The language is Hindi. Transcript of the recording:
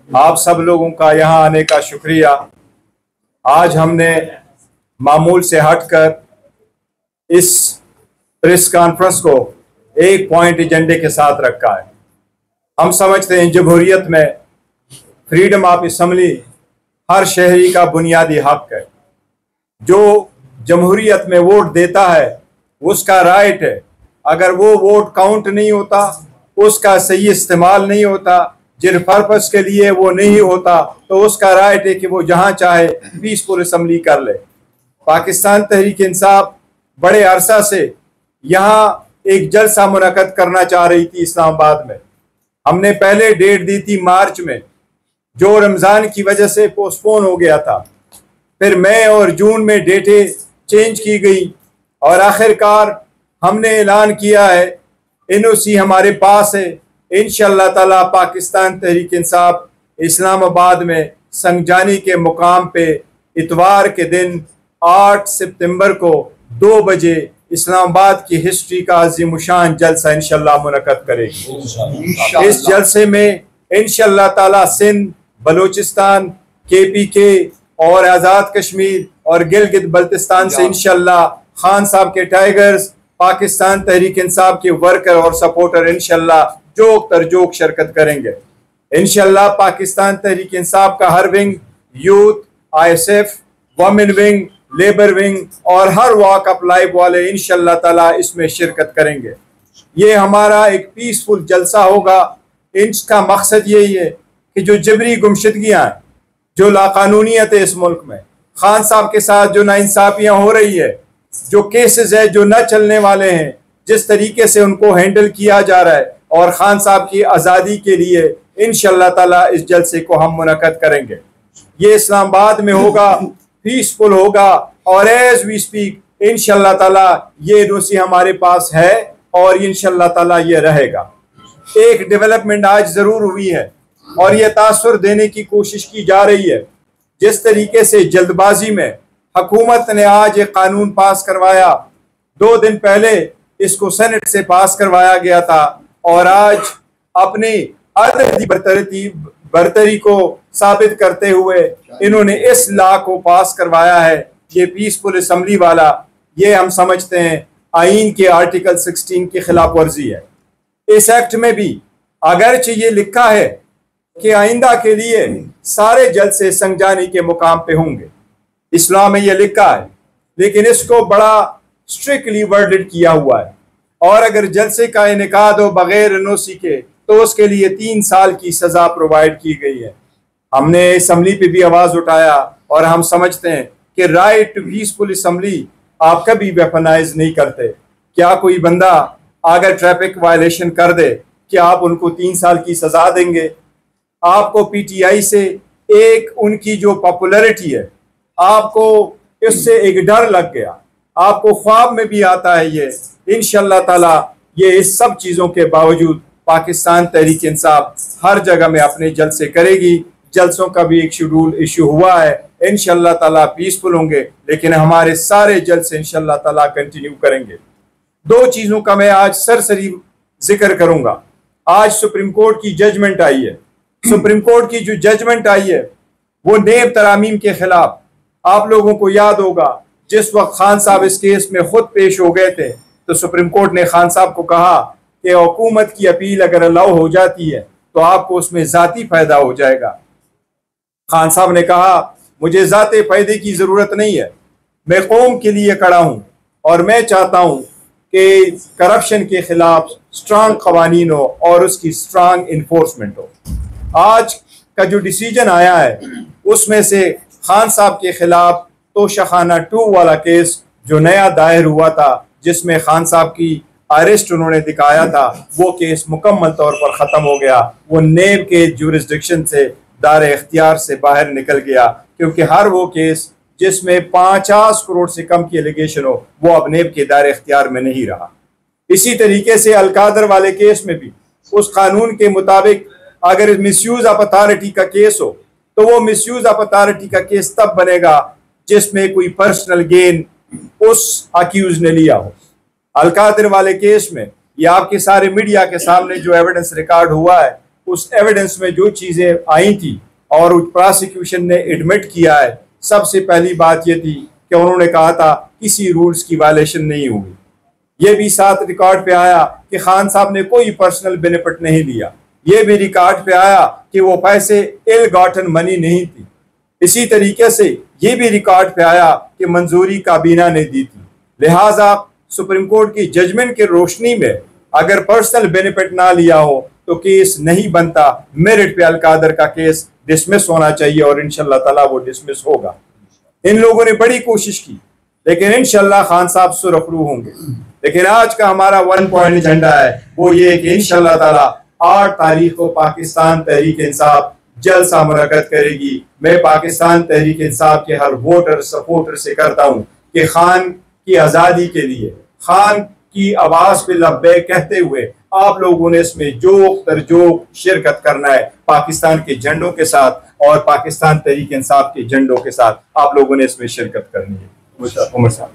आप सब लोगों का यहाँ आने का शुक्रिया। आज हमने मामूल से हटकर इस प्रेस कॉन्फ्रेंस को एक पॉइंट एजेंडे के साथ रखा है। हम समझते हैं जमहूरियत में फ्रीडम ऑफ असम्बली हर शहरी का बुनियादी हक है। जो जमहूरियत में वोट देता है उसका राइट है। अगर वो वोट काउंट नहीं होता, उसका सही इस्तेमाल नहीं होता, जिन पर्पस के लिए वो नहीं होता, तो उसका राइट है कि वो जहां चाहे पीसफुल असम्बली कर ले। पाकिस्तान तहरीक इंसाफ बड़े अरसा से यहाँ एक जलसा मुनक़द करना चाह रही थी इस्लामाबाद में। हमने पहले डेट दी थी मार्च में, जो रमज़ान की वजह से पोस्टपोन हो गया था। फिर मई और जून में डेटें चेंज की गई और आखिरकार हमने ऐलान किया है, एनओसी हमारे पास है। इंशाअल्लाह ताला पाकिस्तान तहरीक इंसाफ इस्लामाबाद में संगजानी के मुकाम पे इतवार के दिन 8 सितंबर को 2 बजे इस्लामाबाद की हिस्ट्री का अज़ीमुशान जलसा इंशाअल्लाह मुनक़द करेगी। इस जलसे में इंशाअल्लाह ताला सिंध, बलूचिस्तान, KPK और आज़ाद कश्मीर और गिलगित बल्तिस्तान से इंशाअल्लाह खान साहब के टाइगर्स, पाकिस्तान तहरीक इंसाफ के वर्कर और सपोर्टर इंशाअल्लाह जोक तरजोक शिरकत करेंगे। इंशाअल्लाह पाकिस्तान तहरीक इंसाफ का हर wing, youth, ISF, women wing, labour wing और हर वॉक ऑफ लाइफ वाले इंशाअल्लाह ताला इसमें शिरकत करेंगे। ये हमारा एक पीसफुल जलसा होगा। इसका मकसद यही है कि जो जबरी गुमशुदगियाँ हैं, जो लाकानूनियत है इस मुल्क में, खान साहब के साथ जो नाइंसाफियाँ हो रही है, जो केसेस है जो न चलने वाले हैं, जिस तरीके से उनको हैंडल किया जा रहा है, और खान साहब की आज़ादी के लिए इंशाअल्लाह ताला इस जलसे को हम मुनक़द करेंगे। ये इस्लामाबाद में होगा, पीसफुल होगा और एज वी स्पीक इंशाअल्लाह ताला ये एनओसी हमारे पास है और इंशाअल्लाह ताला ये रहेगा। एक डेवलपमेंट आज ज़रूर हुई है और ये तासुर देने की कोशिश की जा रही है। जिस तरीके से जल्दबाजी में हुकूमत ने आज एक कानून पास करवाया, 2 दिन पहले इसको सेनेट से पास करवाया गया था और आज अपनी अददी बरतरी को साबित करते हुए इन्होंने इस लॉ को पास करवाया है। ये पीसफुल असम्बली वाला, ये हम समझते हैं आईन के आर्टिकल 16 की खिलाफ वर्जी है। इस एक्ट में भी अगरचे ये लिखा है कि आइंदा के लिए सारे जलसे संगजानी के मुकाम पे होंगे, इस्लाम में ये लिखा है, लेकिन इसको बड़ा स्ट्रिक्टली वर्डेड किया हुआ है। और अगर जलसे का इनेकाद हो बगैर एनओसी के तो उसके लिए 3 साल की सजा प्रोवाइड की गई है। हमने असम्बली पे भी आवाज उठाया और हम समझते हैं कि राइट टू पीसफुल असम्बली आप कभी वेपनाइज नहीं करते। क्या कोई बंदा अगर ट्रैफिक वायलेशन कर दे, क्या आप उनको 3 साल की सजा देंगे? आपको PTI से एक उनकी जो पॉपुलैरिटी है, आपको इससे एक डर लग गया, आपको ख्वाब में भी आता है ये। इंशाअल्लाह ताला ये इस सब चीज़ों के बावजूद पाकिस्तान तहरीक इंसाफ हर जगह में अपने जलसे करेगी। जलसों का भी एक शेड्यूल इशू हुआ है, इंशाअल्लाह ताला पीसफुल होंगे, लेकिन हमारे सारे जलसे इंशाअल्लाह ताला कंटिन्यू करेंगे। 2 चीज़ों का मैं आज सरसरी जिक्र करूँगा। आज सुप्रीम कोर्ट की जजमेंट आई है। सुप्रीम कोर्ट की जो जजमेंट आई है वो नेब तरामीम के खिलाफ। आप लोगों को याद होगा जिस वक्त खान साहब इस केस में खुद पेश हो गए थे तो सुप्रीम कोर्ट ने खान साहब को कहा कि हुकूमत की अपील अगर अलाउ हो जाती है तो आपको उसमें ज़ाती फ़ायदा हो जाएगा। खान साहब ने कहा मुझे ज़ाती फ़ायदे की ज़रूरत नहीं है, मैं कौम के लिए खड़ा हूँ और मैं चाहता हूँ कि करप्शन के खिलाफ स्ट्रांग कवानीन हो और उसकी स्ट्रांग इन्फोर्समेंट हो। आज का जो डिसीजन आया है उसमें से खान साहब के खिलाफ तोशाखाना 2 वाला केस जो नया दायर हुआ था, जिसमें खान साहब की अरेस्ट उन्होंने दिखाया था, वो केस मुकम्मल तौर पर ख़त्म हो गया। वो नेब के जुरिस्डिक्शन से, दायरे इख्तियार से बाहर निकल गया, क्योंकि हर वो केस जिसमें 50 करोड़ से कम की एलिगेशन हो वो अब नेब के दायरे इख्तियार में नहीं रहा। इसी तरीके से अलकादर वाले केस में भी उस कानून के मुताबिक अगर मिसयूज ऑफ अथॉरिटी का केस हो तो वो मिसयूज ऑफ अथॉरिटी का केस तब बनेगा जिसमें कोई पर्सनल गेन उस अक्यूज ने लिया हो। अलकादर वाले केस में ये आपके सारे मीडिया के सामने जो एविडेंस रिकॉर्ड हुआ है उस एविडेंस में जो चीज़ें आई थी और प्रोसिक्यूशन ने एडमिट किया है, सबसे पहली बात ये थी कि उन्होंने कहा था किसी रूल्स की वायलेशन नहीं हुई। ये भी साथ रिकॉर्ड पे आया कि खान साहब ने कोई पर्सनल बेनिफिट नहीं लिया। ये भी रिकॉर्ड पे आया कि वो पैसे इल गॉटन मनी नहीं थी। इसी तरीके से ये भी रिकॉर्ड पे आया कि मंजूरी काबीना ने दी थी। लिहाजा सुप्रीम कोर्ट की जजमेंट की रोशनी में अगर पर्सनल बेनिफिट ना लिया हो तो केस नहीं बनता। मेरिट पे अलकादर का केस डिसमिस होना चाहिए और इंशाल्लाह ताला वो डिसमिस होगा। इन लोगों ने बड़ी कोशिश की लेकिन इंशाल्लाह खान साहब सुरखरू होंगे। लेकिन आज का हमारा 1 पॉइंट एजेंडा है वो ये कि इंशाल्लाह ताला 8 तारीख को पाकिस्तान तहरीक इंसाफ जलसा मुनक्कद करेगी। मैं पाकिस्तान तहरीक इंसाफ के हर वोटर सपोर्टर से करता हूँ कि खान की आज़ादी के लिए, खान की आवाज़ पे लब्बैक कहते हुए आप लोगों ने इसमें जोक तरजोक शिरकत करना है। पाकिस्तान के झंडों के साथ और पाकिस्तान तहरीक इंसाफ के झंडों के साथ आप लोगों ने इसमें शिरकत करनी है। उमर साहब।